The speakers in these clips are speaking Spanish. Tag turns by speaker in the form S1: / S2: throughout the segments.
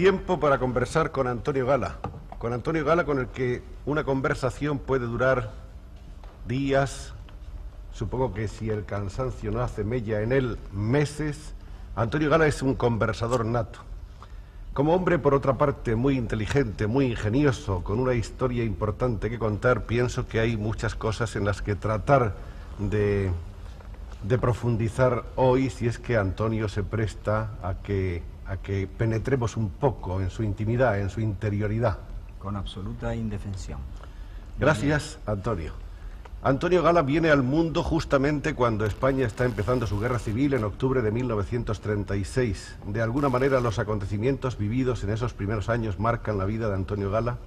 S1: Tiempo para conversar con Antonio Gala. Con Antonio Gala, con el que una conversación puede durar días, supongo que si el cansancio no hace mella en él, meses. Antonio Gala es un conversador nato. Como hombre, por otra parte, muy inteligente, muy ingenioso, con una historia importante que contar, pienso que hay muchas cosas en las que tratar de profundizar hoy, si es que Antonio se presta a que penetremos un poco en su intimidad, en su interioridad.
S2: Con absoluta indefensión.
S1: Gracias, Antonio. Antonio Gala viene al mundo justamente cuando España está empezando su guerra civil en octubre de 1936. ¿De alguna manera los acontecimientos vividos en esos primeros años marcan la vida de Antonio Gala?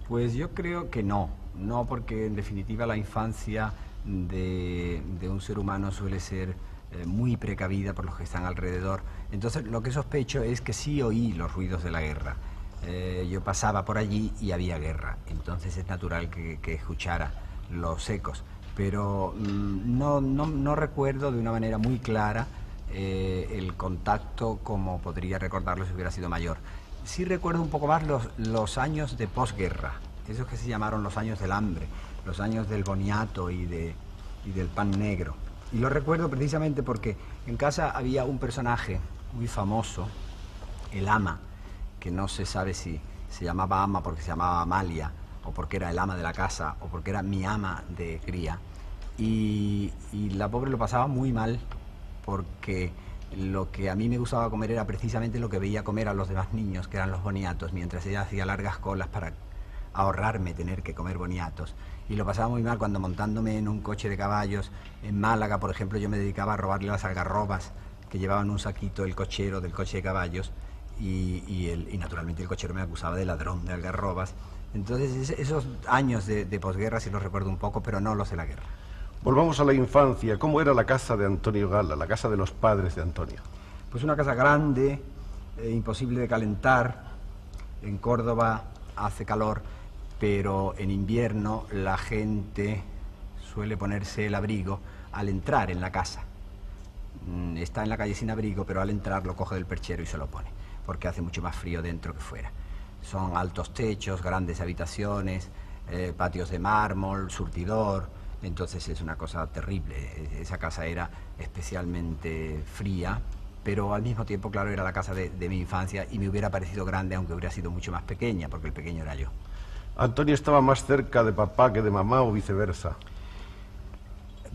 S2: Pues yo creo que no. No, porque en definitiva la infancia de un ser humano suele ser muy precavida por los que están alrededor. Entonces lo que sospecho es que sí oí los ruidos de la guerra. Yo pasaba por allí y había guerra. Entonces es natural que escuchara los ecos, pero no recuerdo de una manera muy clara el contacto como podría recordarlo si hubiera sido mayor. Sí recuerdo un poco más los años de posguerra, esos que se llamaron los años del hambre, los años del boniato y del pan negro. Y lo recuerdo precisamente porque en casa había un personaje muy famoso, el ama, que no se sabe si se llamaba ama porque se llamaba Amalia, o porque era el ama de la casa, o porque era mi ama de cría. Y la pobre lo pasaba muy mal, porque lo que a mí me gustaba comer era precisamente lo que veía comer a los demás niños, que eran los boniatos, mientras ella hacía largas colas para ahorrarme tener que comer boniatos. Y lo pasaba muy mal cuando, montándome en un coche de caballos, en Málaga, por ejemplo, yo me dedicaba a robarle las algarrobas que llevaba en un saquito el cochero del coche de caballos, y naturalmente el cochero me acusaba de ladrón de algarrobas. Entonces esos años de posguerra sí los recuerdo un poco, pero no los de la guerra.
S1: Volvamos a la infancia. ¿Cómo era la casa de Antonio Gala, la casa de los padres de Antonio?
S2: Pues una casa grande, imposible de calentar. En Córdoba hace calor, pero en invierno la gente suele ponerse el abrigo al entrar en la casa. Está en la calle sin abrigo, pero al entrar lo coge del perchero y se lo pone, porque hace mucho más frío dentro que fuera. Son altos techos, grandes habitaciones, patios de mármol, surtidor. Entonces es una cosa terrible. Esa casa era especialmente fría, pero al mismo tiempo, claro, era la casa de mi infancia y me hubiera parecido grande aunque hubiera sido mucho más pequeña, porque el pequeño era yo.
S1: ¿Antonio estaba más cerca de papá que de mamá o viceversa?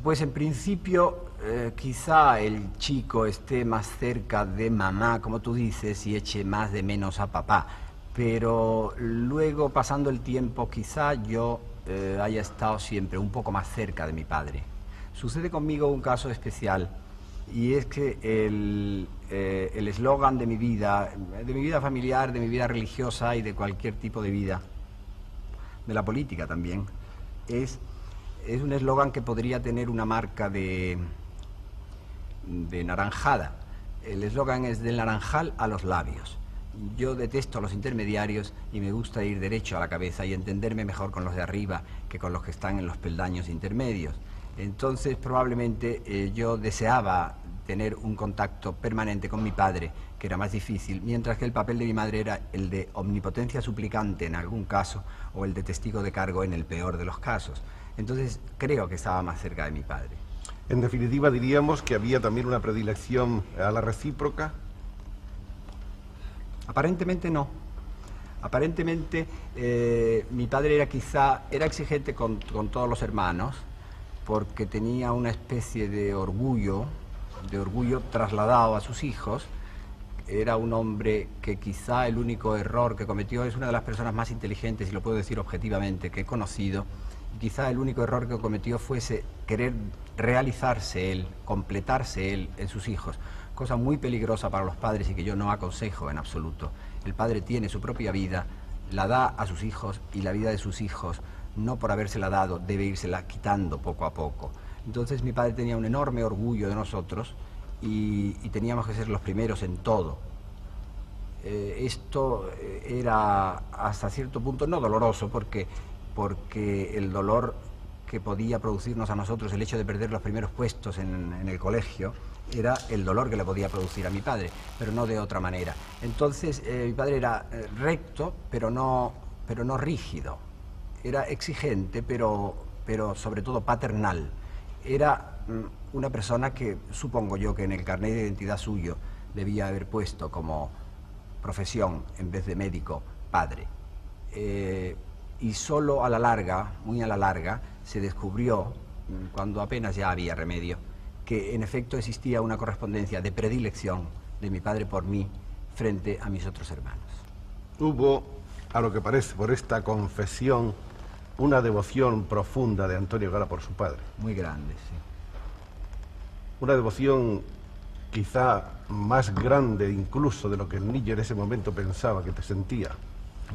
S2: Pues en principio quizá el chico esté más cerca de mamá, como tú dices, y eche más de menos a papá. Pero luego, pasando el tiempo, quizá yo haya estado siempre un poco más cerca de mi padre. Sucede conmigo un caso especial, y es que el eslogan de mi vida familiar, de mi vida religiosa y de cualquier tipo de vida, de la política también, es un eslogan que podría tener una marca de naranjada. El eslogan es del naranjal a los labios. Yo detesto a los intermediarios y me gusta ir derecho a la cabeza y entenderme mejor con los de arriba que con los que están en los peldaños intermedios. Entonces, probablemente yo deseaba tener un contacto permanente con mi padre, que era más difícil, mientras que el papel de mi madre era el de omnipotencia suplicante en algún caso o el de testigo de cargo en el peor de los casos. Entonces, creo que estaba más cerca de mi padre.
S1: En definitiva, diríamos que había también una predilección a la recíproca.
S2: Aparentemente no. Aparentemente mi padre era exigente con todos los hermanos, porque tenía una especie de orgullo trasladado a sus hijos. Era un hombre que quizá el único error que cometió, es una de las personas más inteligentes, y lo puedo decir objetivamente, que he conocido, y quizá el único error que cometió fuese querer realizarse él, completarse él en sus hijos, cosa muy peligrosa para los padres y que yo no aconsejo en absoluto. El padre tiene su propia vida, la da a sus hijos, y la vida de sus hijos, no por habérsela dado, debe írsela quitando poco a poco. Entonces mi padre tenía un enorme orgullo de nosotros y teníamos que ser los primeros en todo. Esto era hasta cierto punto no doloroso, porque el dolor que podía producirnos a nosotros el hecho de perder los primeros puestos en el colegio era el dolor que le podía producir a mi padre, pero no de otra manera. Entonces, mi padre era recto, pero no rígido. Era exigente, pero sobre todo paternal. Era una persona que supongo yo que en el carnet de identidad suyo debía haber puesto como profesión, en vez de médico, padre. Y solo a la larga, muy a la larga, se descubrió, cuando apenas ya había remedio, que en efecto existía una correspondencia de predilección de mi padre por mí frente a mis otros hermanos.
S1: Hubo, a lo que parece, por esta confesión, una devoción profunda de Antonio Gala por su padre.
S2: Muy grande, sí.
S1: Una devoción quizá más grande incluso de lo que el niño en ese momento pensaba que te sentía.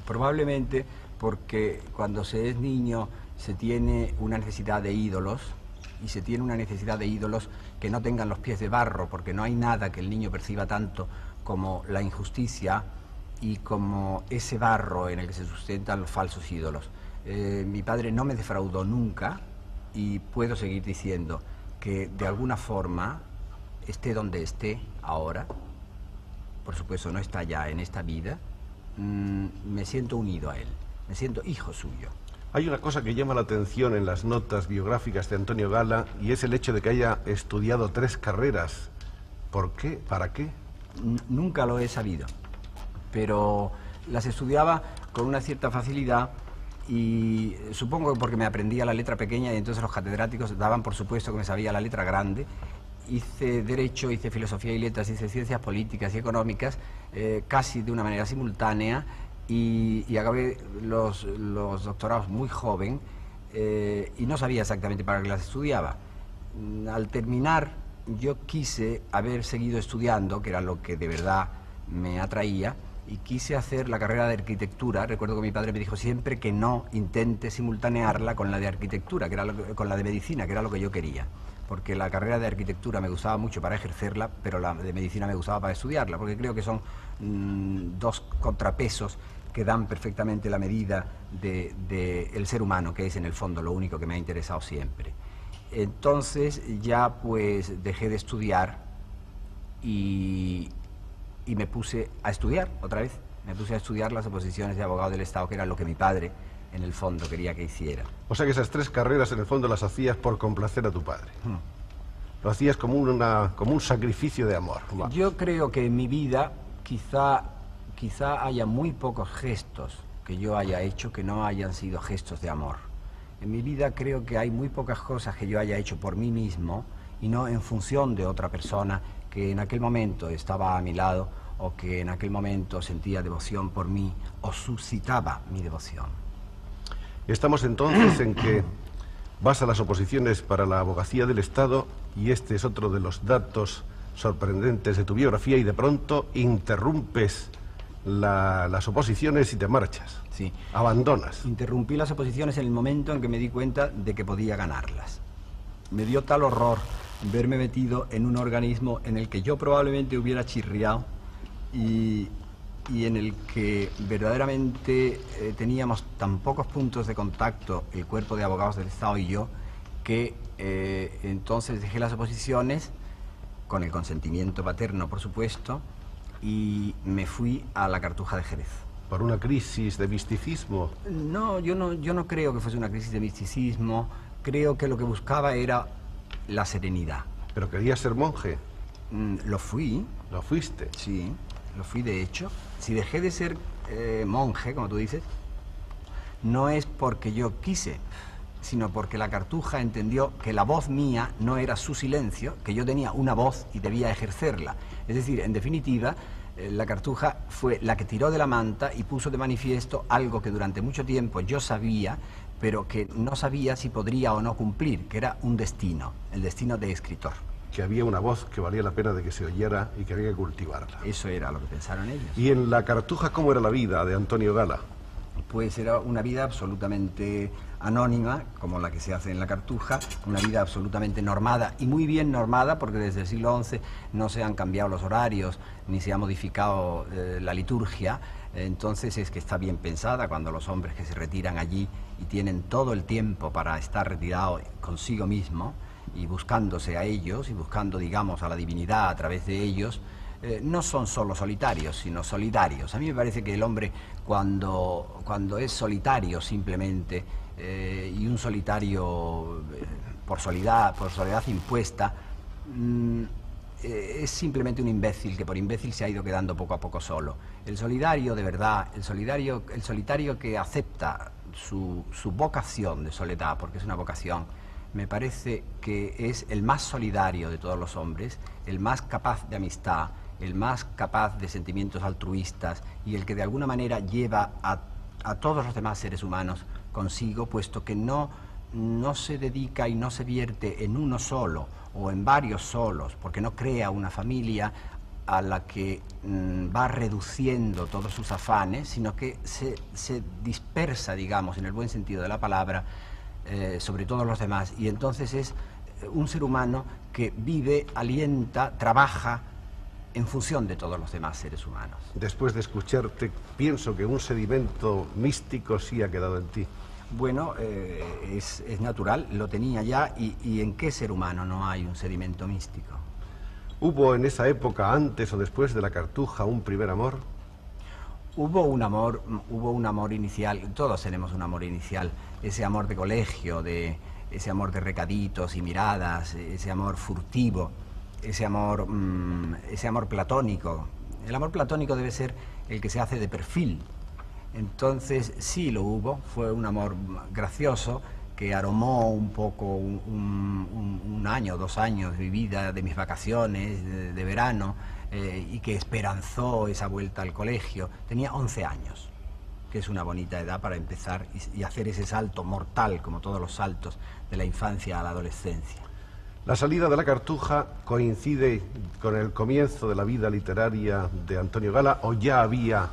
S2: Probablemente porque cuando se es niño se tiene una necesidad de ídolos, y se tiene una necesidad de ídolos que no tengan los pies de barro, porque no hay nada que el niño perciba tanto como la injusticia y como ese barro en el que se sustentan los falsos ídolos. Mi padre no me defraudó nunca, y puedo seguir diciendo que de alguna forma, esté donde esté ahora, por supuesto no está ya en esta vida, me siento unido a él, me siento hijo suyo.
S1: Hay una cosa que llama la atención en las notas biográficas de Antonio Gala, y es el hecho de que haya estudiado 3 carreras. ¿Por qué? ¿Para qué?
S2: Nunca lo he sabido, pero las estudiaba con una cierta facilidad, y supongo que porque me aprendía la letra pequeña y entonces los catedráticos daban por supuesto que me sabía la letra grande. Hice Derecho, hice Filosofía y Letras, hice Ciencias Políticas y Económicas casi de una manera simultánea, y acabé los doctorados muy joven, y no sabía exactamente para qué las estudiaba. Al terminar yo quise haber seguido estudiando, que era lo que de verdad me atraía, y quise hacer la carrera de arquitectura. Recuerdo que mi padre me dijo siempre que no intente simultanearla con la de arquitectura, que era con la de medicina, que era lo que yo quería. Porque la carrera de arquitectura me gustaba mucho para ejercerla, pero la de medicina me gustaba para estudiarla, porque creo que son 2 contrapesos que dan perfectamente la medida del ser humano, que es en el fondo lo único que me ha interesado siempre. Entonces ya pues dejé de estudiar y me puse a estudiar otra vez. Me puse a estudiar las oposiciones de abogado del Estado, que era lo que mi padre en el fondo quería que hiciera.
S1: O sea que esas 3 carreras en el fondo las hacías por complacer a tu padre. Lo hacías como un sacrificio de amor.
S2: Yo creo que en mi vida quizá haya muy pocos gestos que yo haya hecho que no hayan sido gestos de amor. En mi vida creo que hay muy pocas cosas que yo haya hecho por mí mismo y no en función de otra persona que en aquel momento estaba a mi lado, o que en aquel momento sentía devoción por mí o suscitaba mi devoción.
S1: Estamos entonces en que vas a las oposiciones para la abogacía del Estado, y este es otro de los datos sorprendentes de tu biografía, y de pronto interrumpes las oposiciones y te marchas.
S2: Sí.
S1: Abandonas.
S2: Interrumpí las oposiciones en el momento en que me di cuenta de que podía ganarlas. Me dio tal horror verme metido en un organismo en el que yo probablemente hubiera chirriado, y en el que verdaderamente teníamos tan pocos puntos de contacto el cuerpo de abogados del Estado y yo, que entonces dejé las oposiciones, con el consentimiento paterno por supuesto, y me fui a la Cartuja de Jerez.
S1: ¿Por una crisis de misticismo?
S2: No, yo no creo que fuese una crisis de misticismo. Creo que lo que buscaba era la serenidad.
S1: ¿Pero querías ser monje?
S2: Lo fui.
S1: ¿Lo fuiste?
S2: Sí, lo fui de hecho. Si dejé de ser monje, como tú dices, no es porque yo quise, sino porque la Cartuja entendió que la voz mía no era su silencio, que yo tenía una voz y debía ejercerla. Es decir, en definitiva, la Cartuja fue la que tiró de la manta y puso de manifiesto algo que durante mucho tiempo yo sabía, pero que no sabía si podría o no cumplir, que era un destino, el destino de escritor.
S1: Que había una voz que valía la pena de que se oyera y que había que cultivarla.
S2: Eso era lo que pensaron ellos.
S1: ¿Y en la Cartuja cómo era la vida de Antonio Gala?
S2: Pues era una vida absolutamente anónima, como la que se hace en la Cartuja, una vida absolutamente normada, y muy bien normada, porque desde el siglo XI no se han cambiado los horarios, ni se ha modificado la liturgia. Entonces es que está bien pensada cuando los hombres que se retiran allí y tienen todo el tiempo para estar retirados consigo mismo, y buscándose a ellos y buscando, digamos, a la divinidad a través de ellos, no son solo solitarios, sino solidarios. A mí me parece que el hombre, cuando es solitario simplemente, y un solitario por soledad impuesta, es simplemente un imbécil que por imbécil se ha ido quedando poco a poco solo. El solidario de verdad, el solitario que acepta su vocación de soledad, porque es una vocación, me parece que es el más solidario de todos los hombres, el más capaz de amistad, el más capaz de sentimientos altruistas y el que de alguna manera lleva a todos los demás seres humanos consigo, puesto que no se dedica y no se vierte en uno solo o en varios solos, porque no crea una familia a la que va reduciendo todos sus afanes, sino que se dispersa, digamos, en el buen sentido de la palabra, sobre todos los demás. Y entonces es un ser humano que vive, alienta, trabaja en función de todos los demás seres humanos.
S1: Después de escucharte, pienso que un sedimento místico sí ha quedado en ti.
S2: Bueno, es natural, lo tenía ya, y ¿en qué ser humano no hay un sedimento místico?
S1: ¿Hubo en esa época, antes o después de la Cartuja, un primer amor?
S2: Hubo un amor inicial, todos tenemos un amor inicial, ese amor de colegio, ese amor de recaditos y miradas, ese amor furtivo, ese amor platónico. El amor platónico debe ser el que se hace de perfil. Entonces sí lo hubo, fue un amor gracioso que aromó un poco un año, 2 años de mi vida, de mis vacaciones, de verano, y que esperanzó esa vuelta al colegio. Tenía 11 años, que es una bonita edad para empezar y hacer ese salto mortal, como todos los saltos de la infancia a la adolescencia.
S1: La salida de la Cartuja coincide con el comienzo de la vida literaria de Antonio Gala, ¿o ya había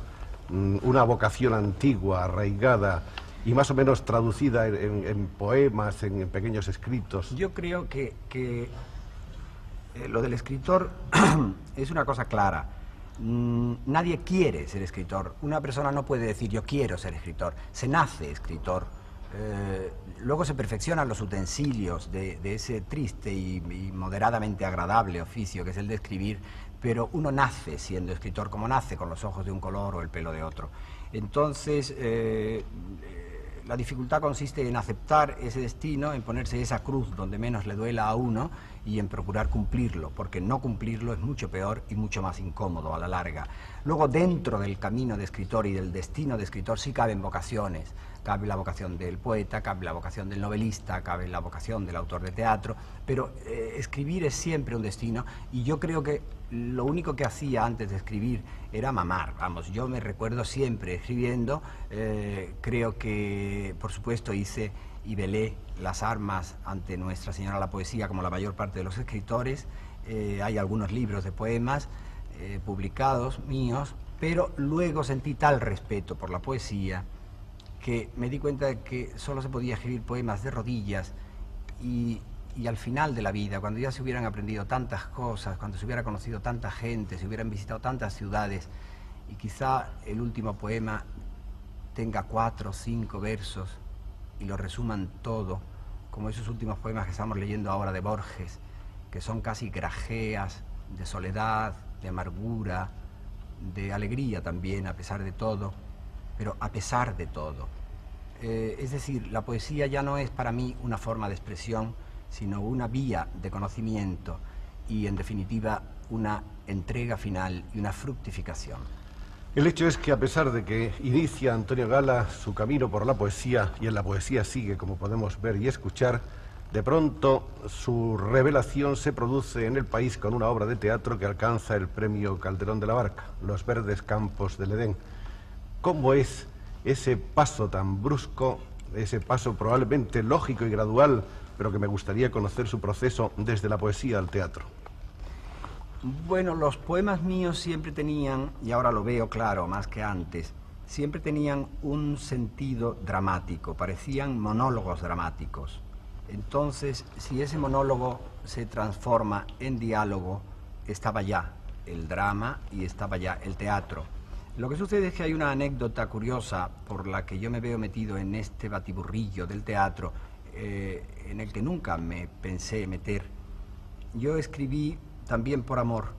S1: una vocación antigua, arraigada y más o menos traducida en poemas, en pequeños escritos?
S2: Yo creo que lo del escritor es una cosa clara. Nadie quiere ser escritor. Una persona no puede decir yo quiero ser escritor. Se nace escritor. Luego se perfeccionan los utensilios de ese triste y moderadamente agradable oficio que es el de escribir, pero uno nace siendo escritor, como nace con los ojos de un color o el pelo de otro. Entonces, la dificultad consiste en aceptar ese destino, en ponerse esa cruz donde menos le duela a uno y en procurar cumplirlo, porque no cumplirlo es mucho peor y mucho más incómodo a la larga. Luego, dentro del camino de escritor y del destino de escritor sí caben vocaciones. Cabe la vocación del poeta, cabe la vocación del novelista, cabe la vocación del autor de teatro, pero escribir es siempre un destino, y yo creo que lo único que hacía antes de escribir era mamar. Vamos, yo me recuerdo siempre escribiendo, creo que, por supuesto, hice y velé las armas ante Nuestra Señora la Poesía, como la mayor parte de los escritores. Hay algunos libros de poemas publicados míos, pero luego sentí tal respeto por la poesía que me di cuenta de que solo se podía escribir poemas de rodillas, y al final de la vida, cuando ya se hubieran aprendido tantas cosas, cuando se hubiera conocido tanta gente, se hubieran visitado tantas ciudades, y quizá el último poema tenga 4 o 5 versos y lo resuman todo, como esos últimos poemas que estamos leyendo ahora de Borges, que son casi grajeas de soledad, de amargura, de alegría también, a pesar de todo, pero a pesar de todo. Es decir, la poesía ya no es para mí una forma de expresión, sino una vía de conocimiento y, en definitiva, una entrega final y una fructificación.
S1: El hecho es que, a pesar de que inicia Antonio Gala su camino por la poesía, y en la poesía sigue, como podemos ver y escuchar, de pronto su revelación se produce en el país con una obra de teatro que alcanza el premio Calderón de la Barca, Los verdes campos del Edén. ¿Cómo es ese paso tan brusco, ese paso probablemente lógico y gradual, pero que me gustaría conocer su proceso desde la poesía al teatro?
S2: Bueno, los poemas míos siempre tenían, y ahora lo veo claro más que antes, siempre tenían un sentido dramático, parecían monólogos dramáticos. Entonces, si ese monólogo se transforma en diálogo, estaba ya el drama y estaba ya el teatro. Lo que sucede es que hay una anécdota curiosa por la que yo me veo metido en este batiburrillo del teatro, en el que nunca me pensé meter. Yo escribí también por amor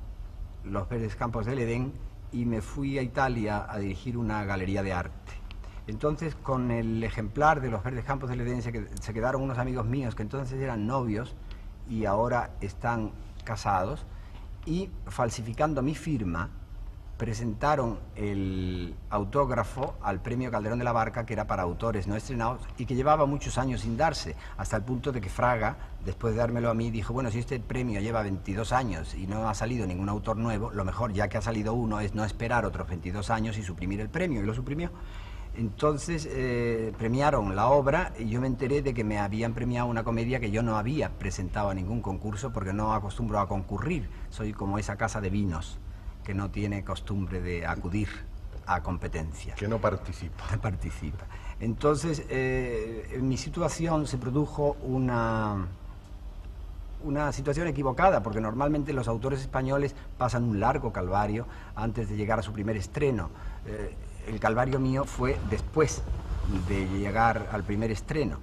S2: Los Verdes Campos del Edén y me fui a Italia a dirigir una galería de arte. Entonces, con el ejemplar de Los Verdes Campos del Edén se quedaron unos amigos míos que entonces eran novios y ahora están casados, y falsificando mi firma presentaron el autógrafo al premio Calderón de la Barca, que era para autores no estrenados y que llevaba muchos años sin darse, hasta el punto de que Fraga, después de dármelo a mí, dijo, bueno, si este premio lleva 22 años y no ha salido ningún autor nuevo, lo mejor, ya que ha salido uno, es no esperar otros 22 años y suprimir el premio, y lo suprimió. Entonces premiaron la obra y yo me enteré de que me habían premiado una comedia que yo no había presentado a ningún concurso porque no acostumbro a concurrir, soy como esa casa de vinos que no tiene costumbre de acudir a competencias.
S1: Que no participa.
S2: Participa. Entonces, en mi situación se produjo una situación equivocada, porque normalmente los autores españoles pasan un largo calvario antes de llegar a su primer estreno. El calvario mío fue después de llegar al primer estreno,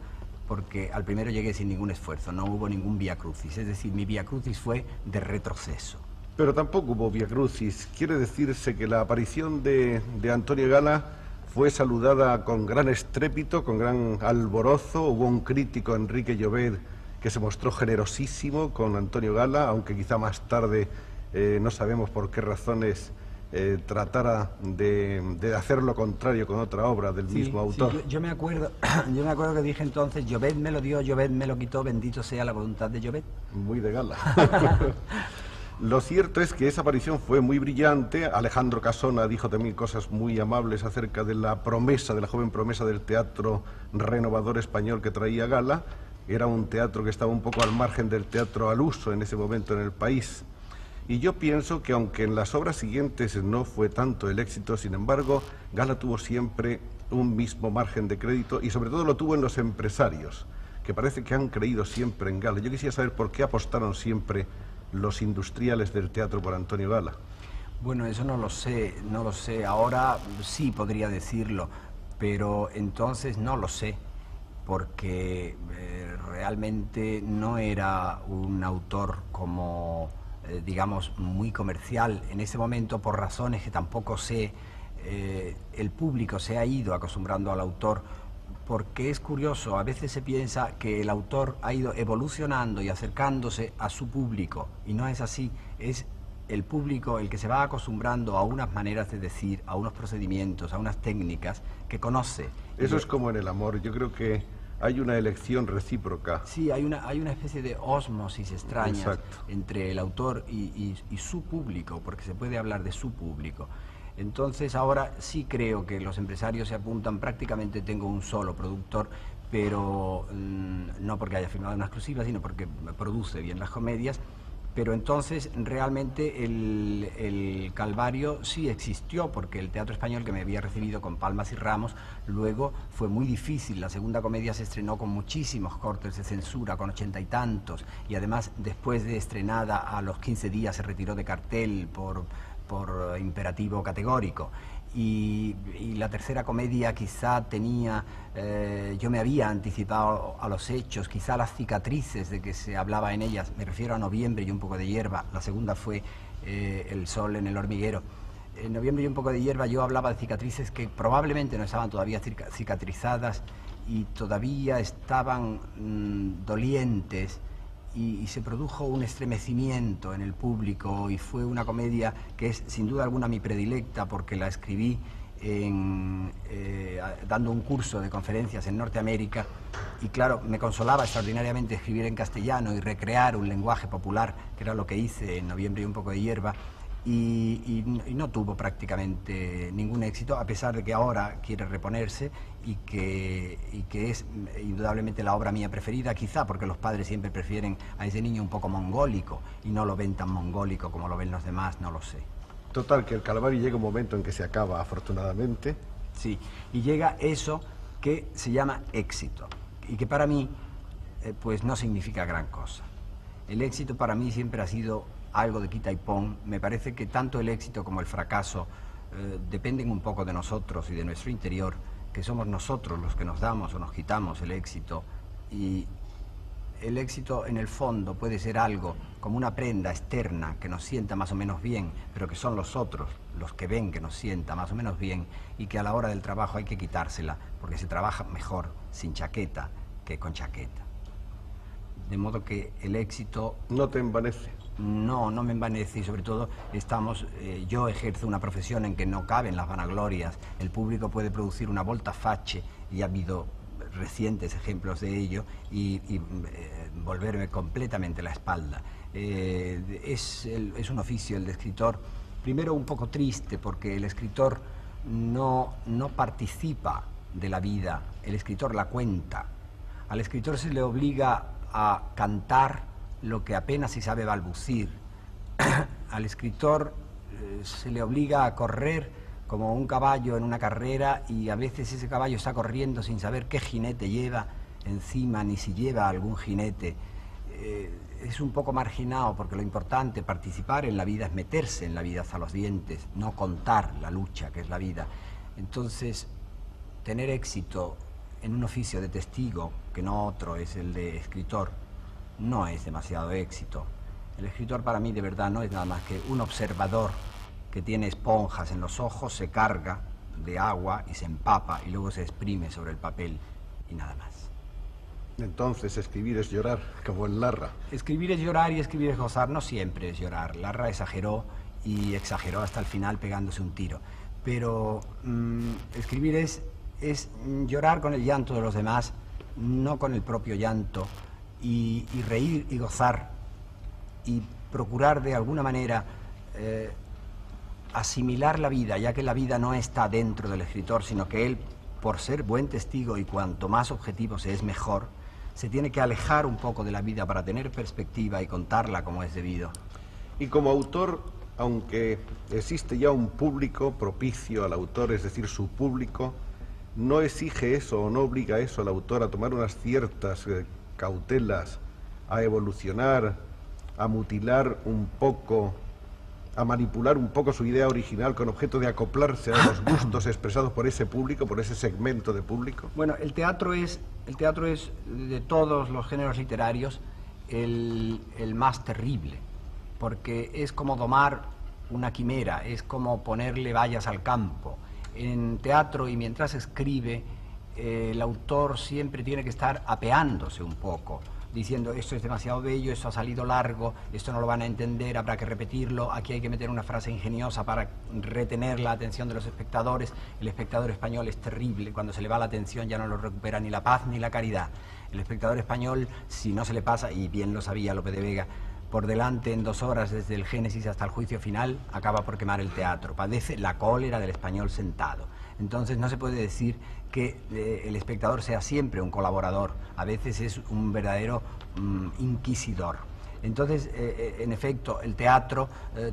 S2: porque al primero llegué sin ningún esfuerzo, no hubo ningún vía crucis, es decir, mi vía crucis fue de retroceso.
S1: Pero tampoco hubo vía crucis. Quiere decirse que la aparición de Antonio Gala fue saludada con gran estrépito, con gran alborozo. Hubo un crítico, Enrique Llobet, que se mostró generosísimo con Antonio Gala, aunque quizá más tarde, no sabemos por qué razones, tratara de hacer lo contrario con otra obra del mismo autor.
S2: Sí, yo me acuerdo que dije entonces, Llobet me lo dio, Llobet me lo quitó, bendito sea la voluntad de Llobet.
S1: Muy de Gala. Lo cierto es que esa aparición fue muy brillante. Alejandro Casona dijo también cosas muy amables acerca de la promesa, de la joven promesa del teatro renovador español que traía Gala. Era un teatro que estaba un poco al margen del teatro al uso en ese momento en el país. Y yo pienso que aunque en las obras siguientes no fue tanto el éxito, sin embargo, Gala tuvo siempre un mismo margen de crédito y sobre todo lo tuvo en los empresarios, que parece que han creído siempre en Gala. Yo quisiera saber por qué apostaron siempre los industriales del teatro por Antonio Gala.
S2: Bueno, eso no lo sé. Ahora sí podría decirlo, pero entonces no lo sé, porque realmente no era un autor como, digamos, muy comercial. En ese momento, por razones que tampoco sé, el público se ha ido acostumbrando al autor, porque es curioso, a veces se piensa que el autor ha ido evolucionando y acercándose a su público, y no es así, es el público el que se va acostumbrando a unas maneras de decir, a unos procedimientos, a unas técnicas que conoce.
S1: Eso es como en el amor, yo creo que hay una elección recíproca.
S2: Sí, hay una especie de ósmosis extraña.
S1: Exacto.
S2: Entre el autor y su público, porque se puede hablar de su público. Entonces ahora sí creo que los empresarios se apuntan, prácticamente tengo un solo productor, pero no porque haya firmado una exclusiva, sino porque produce bien las comedias. Pero entonces realmente el calvario sí existió, porque el teatro español, que me había recibido con palmas y ramos, luego fue muy difícil. La segunda comedia se estrenó con muchísimos cortes de censura, con 80 y tantos, y además después de estrenada a los 15 días se retiró de cartel por imperativo categórico. Y la tercera comedia quizá tenía, yo me había anticipado a los hechos, quizá las cicatrices de que se hablaba en ellas, me refiero a Noviembre y un poco de hierba. La segunda fue El sol en el hormiguero. En Noviembre y un poco de hierba yo hablaba de cicatrices que probablemente no estaban todavía cicatrizadas y todavía estaban dolientes, y se produjo un estremecimiento en el público, y fue una comedia que es sin duda alguna mi predilecta, porque la escribí dando un curso de conferencias en Norteamérica, y claro, me consolaba extraordinariamente escribir en castellano y recrear un lenguaje popular, que era lo que hice en Noviembre y un poco de hierba, y no tuvo prácticamente ningún éxito, a pesar de que ahora quiere reponerse y que es indudablemente la obra mía preferida, quizá porque los padres siempre prefieren a ese niño un poco mongólico y no lo ven tan mongólico como lo ven los demás, no lo sé.
S1: Total, que el calvario llega un momento en que se acaba, afortunadamente.
S2: Sí, y llega eso que se llama éxito, y que para mí pues no significa gran cosa. El éxito para mí siempre ha sido algo de quita y pon. Me parece que tanto el éxito como el fracaso dependen un poco de nosotros y de nuestro interior, que somos nosotros los que nos damos o nos quitamos el éxito Y el éxito en el fondo puede ser algo como una prenda externa que nos sienta más o menos bien, pero que son los otros los que ven que nos sienta más o menos bien y que a la hora del trabajo hay que quitársela porque se trabaja mejor sin chaqueta que con chaqueta. De modo que el éxito...
S1: ¿No te envanece?
S2: No, no me envanece y sobre todo yo ejerzo una profesión en que no caben las vanaglorias. El público puede producir una voltafache y ha habido recientes ejemplos de ello y volverme completamente la espalda. Es un oficio, el de escritor, primero un poco triste porque el escritor no participa de la vida, el escritor la cuenta. Al escritor se le obliga a cantar lo que apenas se sabe balbucir. Al escritor se le obliga a correr como un caballo en una carrera y a veces ese caballo está corriendo sin saber qué jinete lleva encima ni si lleva algún jinete. Es un poco marginado porque lo importante, participar en la vida, es meterse en la vida hasta los dientes, no contar la lucha que es la vida. Entonces, tener éxito en un oficio de testigo, que no otro es el de escritor, no es demasiado éxito. El escritor para mí de verdad no es nada más que un observador que tiene esponjas en los ojos, se carga de agua y se empapa y luego se exprime sobre el papel y nada más.
S1: Entonces escribir es llorar, como en Larra.
S2: Escribir es llorar y escribir es gozar, no siempre es llorar. Larra exageró y exageró hasta el final pegándose un tiro. Pero escribir es llorar con el llanto de los demás, no con el propio llanto, y reír y gozar, y procurar de alguna manera asimilar la vida, ya que la vida no está dentro del escritor, sino que él, por ser buen testigo y cuanto más objetivo se es mejor, se tiene que alejar un poco de la vida para tener perspectiva y contarla como es debido.
S1: Y como autor, aunque existe ya un público propicio al autor, es decir, su público, ¿no exige eso o no obliga eso al autor a tomar unas ciertas cautelas, a evolucionar, a mutilar un poco, a manipular un poco su idea original con objeto de acoplarse a los gustos expresados por ese público, por ese segmento de público?
S2: Bueno, el teatro es de todos los géneros literarios el más terrible, porque es como domar una quimera, es como ponerle vallas al campo. En teatro y mientras escribe, el autor siempre tiene que estar apeándose un poco, diciendo esto es demasiado bello, esto ha salido largo, esto no lo van a entender, habrá que repetirlo, aquí hay que meter una frase ingeniosa para retener la atención de los espectadores. El espectador español es terrible, cuando se le va la atención ya no lo recupera ni la paz ni la caridad. El espectador español, si no se le pasa, y bien lo sabía Lope de Vega, por delante en 2 horas desde el Génesis hasta el juicio final, acaba por quemar el teatro, padece la cólera del español sentado. Entonces no se puede decir que el espectador sea siempre un colaborador, a veces es un verdadero inquisidor. Entonces, en efecto, el teatro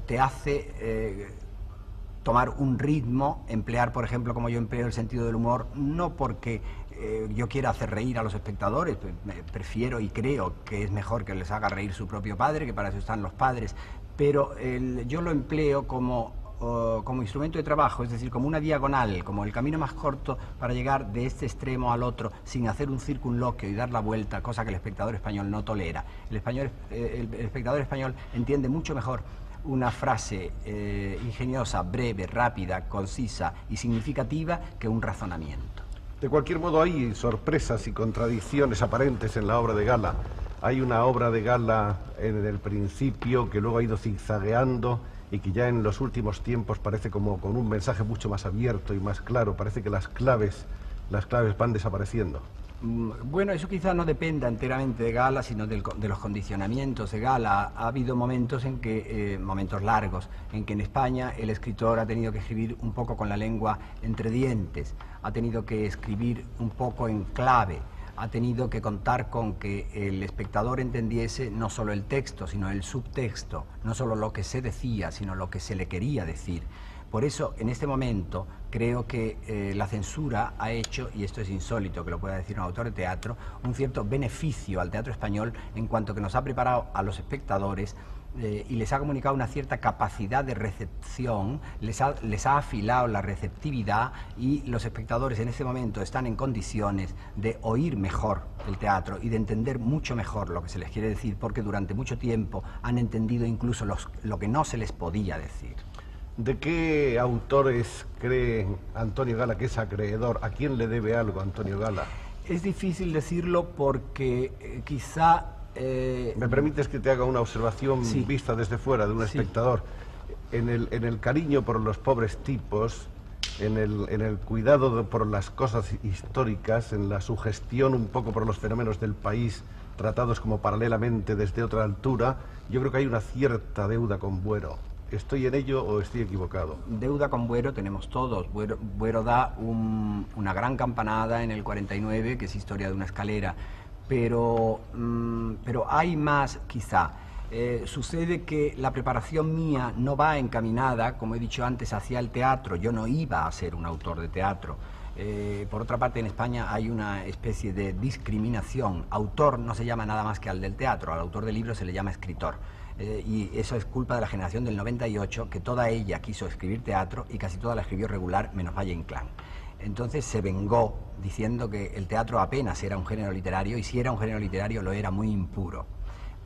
S2: te hace tomar un ritmo, emplear, por ejemplo, como yo empleo el sentido del humor, no porque yo quiera hacer reír a los espectadores, prefiero y creo que es mejor que les haga reír su propio padre, que para eso están los padres, pero yo lo empleo como instrumento de trabajo, es decir, como una diagonal, como el camino más corto para llegar de este extremo al otro sin hacer un circunloquio y dar la vuelta, cosa que el espectador español no tolera. El espectador español entiende mucho mejor una frase ingeniosa, breve, rápida, concisa y significativa que un razonamiento.
S1: De cualquier modo, hay sorpresas y contradicciones aparentes en la obra de Gala. Hay una obra de Gala en el principio que luego ha ido zigzagueando y que ya en los últimos tiempos parece como con un mensaje mucho más abierto y más claro. Parece que las claves van desapareciendo.
S2: Bueno, eso quizá no dependa enteramente de Gala, sino de los condicionamientos de Gala. Ha habido momentos momentos largos, en que en España el escritor ha tenido que escribir un poco con la lengua entre dientes, ha tenido que escribir un poco en clave, ha tenido que contar con que el espectador entendiese no solo el texto, sino el subtexto, no solo lo que se decía, sino lo que se le quería decir. Por eso, en este momento, creo que la censura ha hecho, y esto es insólito que lo pueda decir un autor de teatro, un cierto beneficio al teatro español en cuanto que nos ha preparado a los espectadores y les ha comunicado una cierta capacidad de recepción, les ha afilado la receptividad, y los espectadores en este momento están en condiciones de oír mejor el teatro y de entender mucho mejor lo que se les quiere decir, porque durante mucho tiempo han entendido incluso lo que no se les podía decir.
S1: ¿De qué autores cree Antonio Gala que es acreedor? ¿A quién le debe algo Antonio Gala?
S2: Es difícil decirlo porque quizá...
S1: ¿Me permites que te haga una observación
S2: sí.
S1: vista desde fuera, de un espectador? En el cariño por los pobres tipos, en el cuidado por las cosas históricas, en la sugestión un poco por los fenómenos del país, tratados como paralelamente desde otra altura, yo creo que hay una cierta deuda con Buero. ¿Estoy en ello o estoy equivocado?
S2: Deuda con Buero tenemos todos. Buero da una gran campanada en el 49, que es Historia de una escalera, pero hay más quizá. Sucede que la preparación mía no va encaminada, como he dicho antes, hacia el teatro. Yo no iba a ser un autor de teatro. Por otra parte, en España hay una especie de discriminación. Autor no se llama nada más que al del teatro, al autor de libros se le llama escritor. Y eso es culpa de la generación del 98, que toda ella quiso escribir teatro y casi toda la escribió regular, menos Valle Inclán. Entonces se vengó diciendo que el teatro apenas era un género literario, y si era un género literario lo era muy impuro.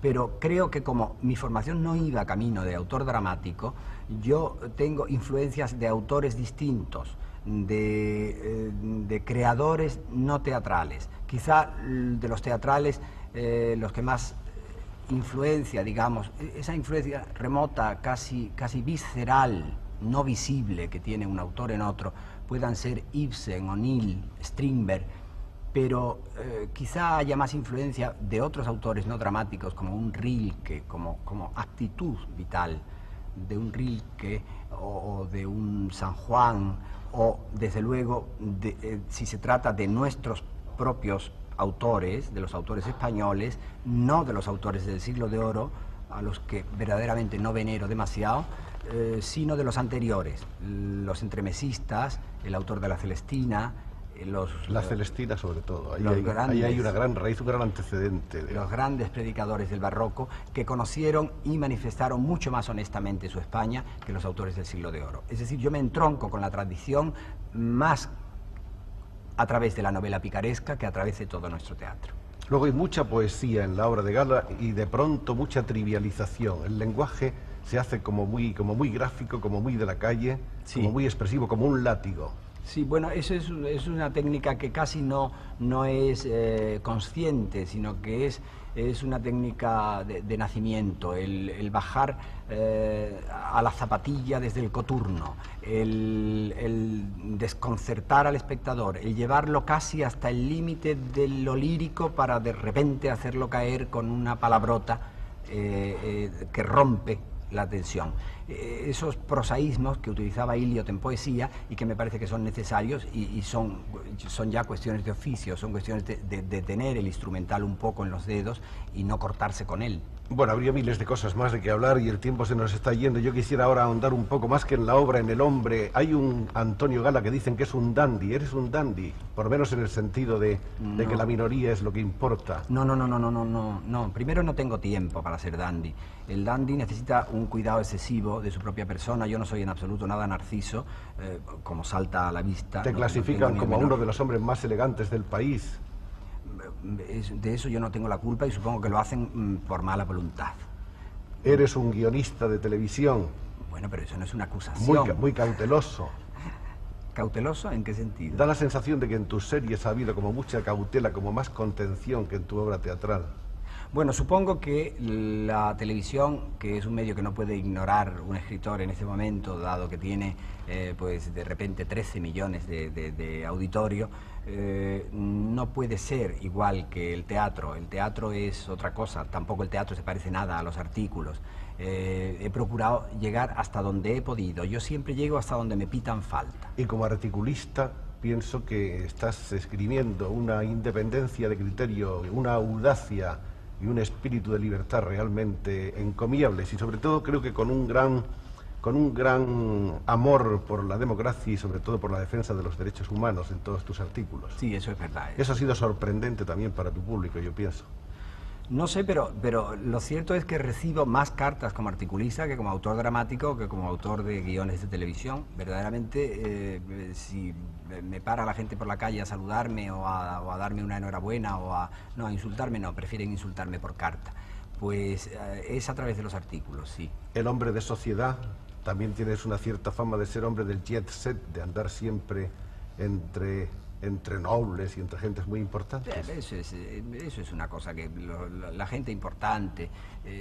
S2: Pero creo que como mi formación no iba camino de autor dramático, yo tengo influencias de autores distintos, de creadores no teatrales. Quizá de los teatrales los que más influencia, digamos, esa influencia remota, casi visceral, no visible, que tiene un autor en otro, puedan ser Ibsen, O'Neill, Strindberg, pero quizá haya más influencia de otros autores no dramáticos, como un Rilke, como actitud vital de un Rilke o de un San Juan, o desde luego, si se trata de nuestros propios autores, de los autores españoles, no de los autores del Siglo de Oro, a los que verdaderamente no venero demasiado, sino de los anteriores, los entremesistas, el autor de la Celestina,
S1: la Celestina sobre todo, ahí hay una gran raíz, un gran antecedente.
S2: Los grandes predicadores del barroco, que conocieron y manifestaron mucho más honestamente su España que los autores del Siglo de Oro. Es decir, yo me entronco con la tradición más a través de la novela picaresca que a través de todo nuestro teatro.
S1: Luego hay mucha poesía en la obra de Gala y de pronto mucha trivialización. El lenguaje se hace como muy gráfico, como muy de la calle, sí, como muy expresivo, como un látigo.
S2: Sí, bueno, eso es una técnica que casi no es consciente, sino que es una técnica de nacimiento, el bajar a la zapatilla desde el coturno, el desconcertar al espectador, el llevarlo casi hasta el límite de lo lírico para de repente hacerlo caer con una palabrota que rompe la tensión. Esos prosaísmos que utilizaba Eliot en poesía y que me parece que son necesarios y son ya cuestiones de oficio, son cuestiones de tener el instrumental un poco en los dedos y no cortarse con él.
S1: Bueno, habría miles de cosas más de que hablar y el tiempo se nos está yendo. Yo quisiera ahora ahondar un poco más que en la obra, en el hombre. Hay un Antonio Gala que dicen que es un dandy. ¿Eres un dandy? Por lo menos en el sentido de que la minoría es lo que importa.
S2: No. Primero, no tengo tiempo para ser dandy. El dandy necesita un cuidado excesivo de su propia persona. Yo no soy en absoluto nada narciso, como salta a la vista.
S1: Te clasifican como uno de los hombres más elegantes del país.
S2: De eso yo no tengo la culpa y supongo que lo hacen por mala voluntad.
S1: Eres un guionista de televisión.
S2: Bueno, pero eso no es una acusación.
S1: Muy cauteloso.
S2: ¿Cauteloso? ¿En qué sentido?
S1: Da la sensación de que en tus series ha habido como mucha cautela, como más contención que en tu obra teatral.
S2: Bueno, supongo que la televisión, que es un medio que no puede ignorar un escritor en este momento, dado que tiene, pues de repente 13 millones de auditorio, no puede ser igual que el teatro. El teatro es otra cosa, tampoco el teatro se parece nada a los artículos. He procurado llegar hasta donde he podido. Yo siempre llego hasta donde me pitan falta.
S1: Y como articulista, pienso que estás escribiendo una independencia de criterio, una audacia y un espíritu de libertad realmente encomiables, y sobre todo creo que con un gran amor por la democracia y sobre todo por la defensa de los derechos humanos en todos tus artículos.
S2: Sí, eso es verdad.
S1: Eso ha sido sorprendente también para tu público, yo pienso.
S2: No sé, pero lo cierto es que recibo más cartas como articulista que como autor dramático, que como autor de guiones de televisión. Verdaderamente, si me para la gente por la calle a saludarme o a darme una enhorabuena no, a insultarme no, prefieren insultarme por carta. Pues es a través de los artículos, sí.
S1: El hombre de sociedad, también tienes una cierta fama de ser hombre del jet set, de andar siempre entre nobles y entre gentes muy importantes.
S2: Eso es una cosa que la gente importante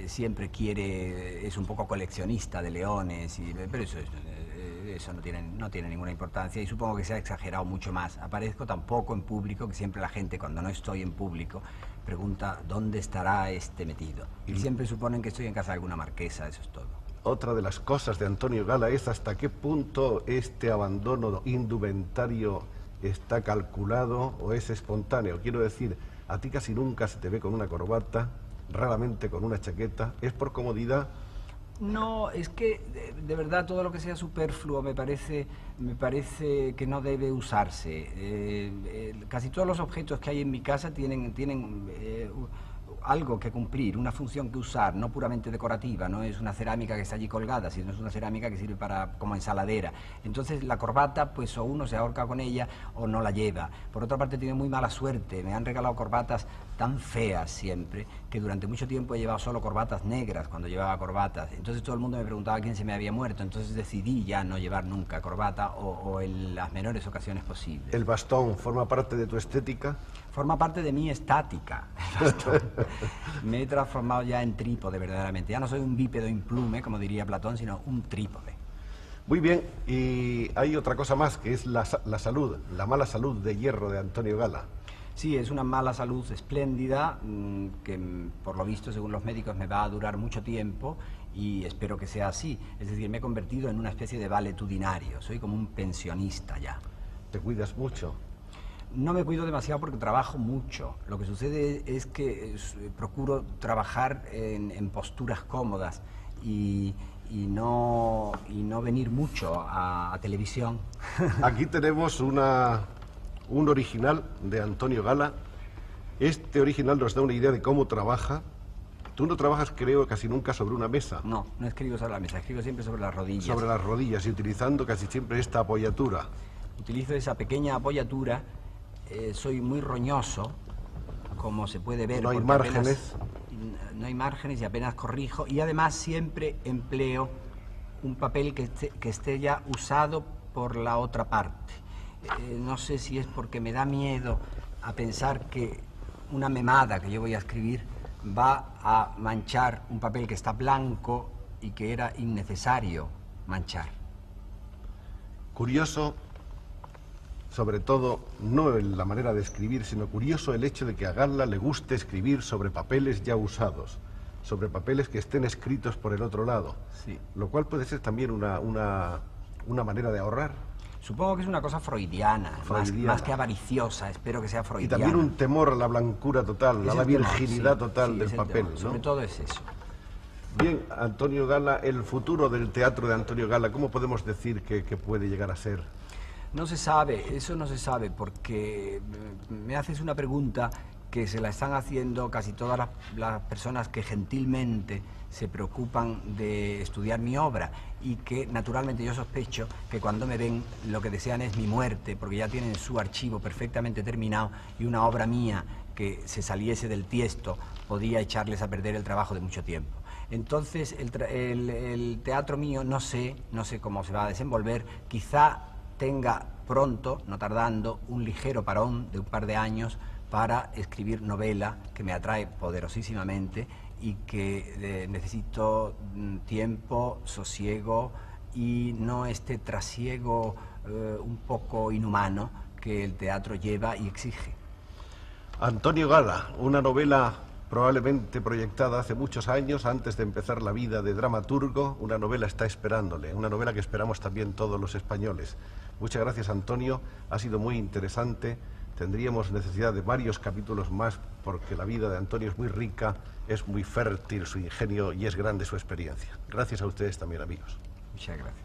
S2: siempre quiere, es un poco coleccionista de leones, pero eso no tiene ninguna importancia y supongo que se ha exagerado mucho más. Aparezco tan poco en público que siempre la gente, cuando no estoy en público, pregunta ¿dónde estará este metido? Y siempre suponen que estoy en casa de alguna marquesa, eso es todo.
S1: Otra de las cosas de Antonio Gala es hasta qué punto este abandono indumentario está calculado o es espontáneo. Quiero decir, a ti casi nunca se te ve con una corbata, raramente con una chaqueta. ¿Es por comodidad?
S2: No, es que de verdad todo lo que sea superfluo me parece que no debe usarse. Casi todos los objetos que hay en mi casa tienen algo que cumplir, una función que usar, no puramente decorativa, no es una cerámica que está allí colgada, sino es una cerámica que sirve como ensaladera. Entonces la corbata, pues o uno se ahorca con ella o no la lleva. Por otra parte tiene muy mala suerte, me han regalado corbatas tan feas siempre, que durante mucho tiempo he llevado solo corbatas negras cuando llevaba corbatas. Entonces todo el mundo me preguntaba quién se me había muerto, entonces decidí ya no llevar nunca corbata o en las menores ocasiones posibles.
S1: ¿El bastón forma parte de tu estética?
S2: Forma parte de mi estática. Me he transformado ya en trípode, verdaderamente. Ya no soy un bípedo implume, como diría Platón, sino un trípode.
S1: Muy bien, y hay otra cosa más, que es la salud, la mala salud de hierro de Antonio Gala.
S2: Sí, es una mala salud espléndida, que por lo visto, según los médicos, me va a durar mucho tiempo y espero que sea así. Es decir, me he convertido en una especie de valetudinario, soy como un pensionista ya.
S1: ¿Te cuidas mucho?
S2: No me cuido demasiado porque trabajo mucho. Lo que sucede es que procuro trabajar en posturas cómodas y no venir mucho a televisión.
S1: Aquí tenemos un original de Antonio Gala. Este original nos da una idea de cómo trabaja. Tú no trabajas, creo, casi nunca sobre una mesa.
S2: No escribo sobre la mesa, escribo siempre sobre las rodillas.
S1: Sobre las rodillas y utilizando casi siempre esta apoyatura.
S2: Utilizo esa pequeña apoyatura. Soy muy roñoso, como se puede ver.
S1: No hay márgenes.
S2: No hay márgenes y apenas corrijo. Y además siempre empleo un papel que esté ya usado por la otra parte. No sé si es porque me da miedo a pensar que una memada que yo voy a escribir va a manchar un papel que está blanco y que era innecesario manchar.
S1: Curioso, sobre todo, no en la manera de escribir, sino curioso el hecho de que a Gala le guste escribir sobre papeles ya usados, sobre papeles que estén escritos por el otro lado.
S2: Sí.
S1: Lo cual puede ser también una manera de ahorrar.
S2: Supongo que es una cosa freudiana. Más que avariciosa, espero que sea freudiana.
S1: Y también un temor a la blancura total, a la virginidad total del papel, ¿no?
S2: Sobre todo es eso.
S1: Bien, Antonio Gala, el futuro del teatro de Antonio Gala, ¿cómo podemos decir que puede llegar a ser?
S2: No se sabe, eso no se sabe, porque me haces una pregunta que se la están haciendo casi todas las personas que gentilmente se preocupan de estudiar mi obra y que naturalmente yo sospecho que cuando me ven lo que desean es mi muerte, porque ya tienen su archivo perfectamente terminado y una obra mía que se saliese del tiesto podía echarles a perder el trabajo de mucho tiempo. Entonces el teatro mío no sé cómo se va a desenvolver, quizá tenga pronto, no tardando, un ligero parón de un par de años para escribir novela, que me atrae poderosísimamente y que necesito tiempo, sosiego y no este trasiego un poco inhumano que el teatro lleva y exige.
S1: Antonio Gala, una novela probablemente proyectada hace muchos años, antes de empezar la vida de dramaturgo. Una novela está esperándole, una novela que esperamos también todos los españoles. Muchas gracias, Antonio, ha sido muy interesante. Tendríamos necesidad de varios capítulos más porque la vida de Antonio es muy rica, es muy fértil su ingenio y es grande su experiencia. Gracias a ustedes también, amigos.
S2: Muchas gracias.